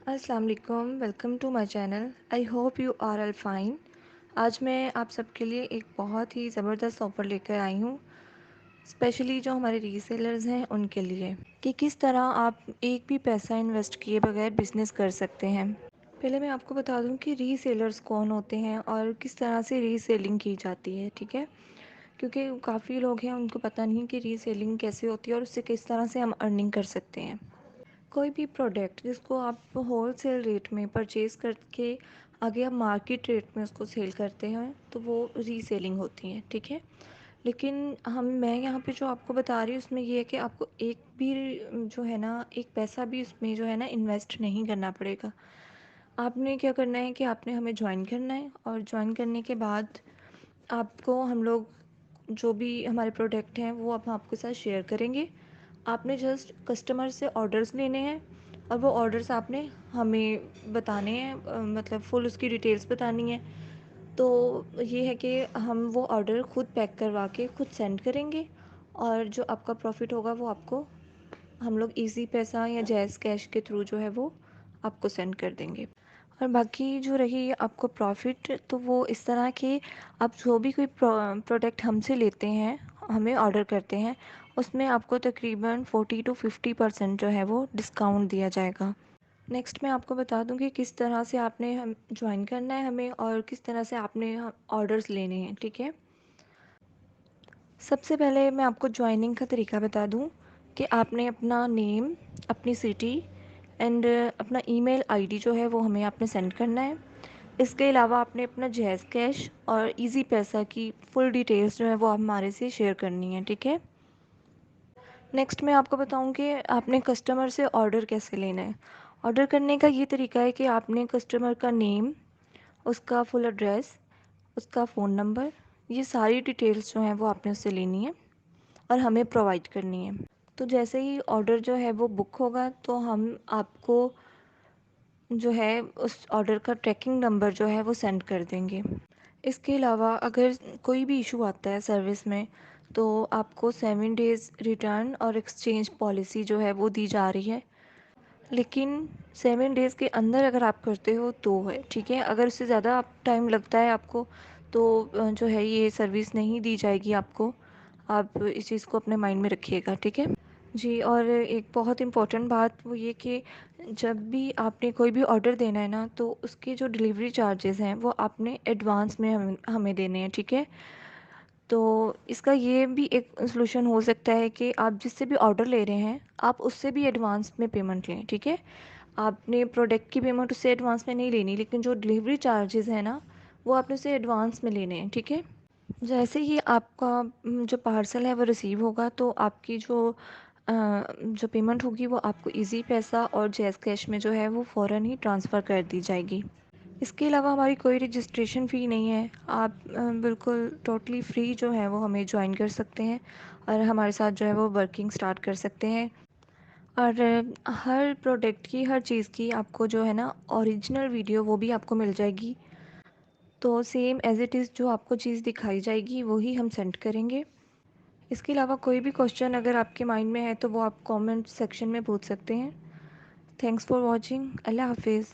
अस्सलाम वालेकुम, welcome to my channel. I hope you are all fine. आज मैं आप सबके लिए एक बहुत ही ज़बरदस्त ऑफ़र लेकर आई हूँ, स्पेशली जो हमारे रीसेलर्स हैं उनके लिए, कि किस तरह आप एक भी पैसा इन्वेस्ट किए बगैर बिज़नेस कर सकते हैं। पहले मैं आपको बता दूँ कि रीसेलर्स कौन होते हैं और किस तरह से रीसेलिंग की जाती है, ठीक है? क्योंकि काफ़ी लोग हैं उनको पता नहीं कि रीसेलिंग कैसे होती है और उससे किस तरह से हम अर्निंग कर सकते हैं। कोई भी प्रोडक्ट जिसको आप होल सेल रेट में परचेज़ करके आगे आप मार्केट रेट में उसको सेल करते हैं तो वो रीसेलिंग होती है, ठीक है। लेकिन मैं यहाँ पे जो आपको बता रही हूँ उसमें ये है कि आपको एक भी जो है ना एक पैसा भी उसमें जो है ना इन्वेस्ट नहीं करना पड़ेगा। आपने क्या करना है कि आपने हमें ज्वाइन करना है और ज्वाइन करने के बाद आपको हम लोग जो भी हमारे प्रोडक्ट हैं वो हम आपके साथ शेयर करेंगे। आपने जस्ट कस्टमर से ऑर्डर्स लेने हैं और वो ऑर्डर्स आपने हमें बताने हैं, मतलब फुल उसकी डिटेल्स बतानी है। तो ये है कि हम वो ऑर्डर खुद पैक करवा के खुद सेंड करेंगे और जो आपका प्रॉफिट होगा वो आपको हम लोग इजी पैसा या जैज़ कैश के थ्रू जो है वो आपको सेंड कर देंगे। और बाकी जो रही आपको प्रॉफिट, तो वो इस तरह कि आप जो भी कोई प्रोडक्ट हमसे लेते हैं, हमें ऑर्डर करते हैं, उसमें आपको तकरीबन 40 to 50% जो है वो डिस्काउंट दिया जाएगा। नेक्स्ट मैं आपको बता दूं कि किस तरह से आपने हम ज्वाइन करना है हमें और किस तरह से आपने ऑर्डर्स लेने हैं, ठीक है। सबसे पहले मैं आपको ज्वाइनिंग का तरीका बता दूं कि आपने अपना नेम, अपनी सिटी एंड अपना ईमेल आईडी जो है वो हमें आपने सेंड करना है। इसके अलावा आपने अपना जैज़ कैश और इजी पैसा की फुल डिटेल्स जो है वो आप हमारे से शेयर करनी है, ठीक है। नेक्स्ट मैं आपको बताऊं कि आपने कस्टमर से ऑर्डर कैसे लेना है। ऑर्डर करने का ये तरीका है कि आपने कस्टमर का नेम, उसका फुल एड्रेस, उसका फ़ोन नंबर, ये सारी डिटेल्स जो हैं वो आपने उससे लेनी है और हमें प्रोवाइड करनी है। तो जैसे ही ऑर्डर जो है वो बुक होगा तो हम आपको जो है उस ऑर्डर का ट्रैकिंग नंबर जो है वो सेंड कर देंगे। इसके अलावा अगर कोई भी इशू आता है सर्विस में तो आपको 7 डेज़ रिटर्न और एक्सचेंज पॉलिसी जो है वो दी जा रही है। लेकिन 7 डेज़ के अंदर अगर आप करते हो तो है, ठीक है। अगर उससे ज़्यादा आप टाइम लगता है आपको तो जो है ये सर्विस नहीं दी जाएगी आपको। आप इस चीज़ को अपने माइंड में रखिएगा, ठीक है। जी, और एक बहुत इम्पोर्टेंट बात वो ये कि जब भी आपने कोई भी ऑर्डर देना है ना तो उसके जो डिलीवरी चार्जेस हैं वो आपने एडवांस में हमें देने हैं, ठीक है। तो इसका ये भी एक सॉल्यूशन हो सकता है कि आप जिससे भी ऑर्डर ले रहे हैं आप उससे भी एडवांस में पेमेंट लें, ठीक है। आपने प्रोडक्ट की पेमेंट उससे एडवांस में नहीं लेनी, लेकिन जो डिलीवरी चार्जेस हैं ना वो आपने उससे एडवांस में लेने हैं, ठीक है। जैसे ही आपका जो पार्सल है वो रिसीव होगा तो आपकी जो पेमेंट होगी वो आपको इजी पैसा और जैज़ कैश में जो है वो फ़ौरन ही ट्रांसफ़र कर दी जाएगी। इसके अलावा हमारी कोई रजिस्ट्रेशन फ़ी नहीं है। आप बिल्कुल टोटली फ्री जो है वो हमें ज्वाइन कर सकते हैं और हमारे साथ जो है वो वर्किंग स्टार्ट कर सकते हैं। और हर प्रोडक्ट की, हर चीज़ की आपको जो है ना ओरिजिनल वीडियो वो भी आपको मिल जाएगी। तो सेम एज़ इट इज़ जो आपको चीज़ दिखाई जाएगी वही हम सेंड करेंगे। इसके अलावा कोई भी क्वेश्चन अगर आपके माइंड में है तो वो आप कमेंट सेक्शन में पूछ सकते हैं। Thanks for watching. अल्लाह हाफिज़।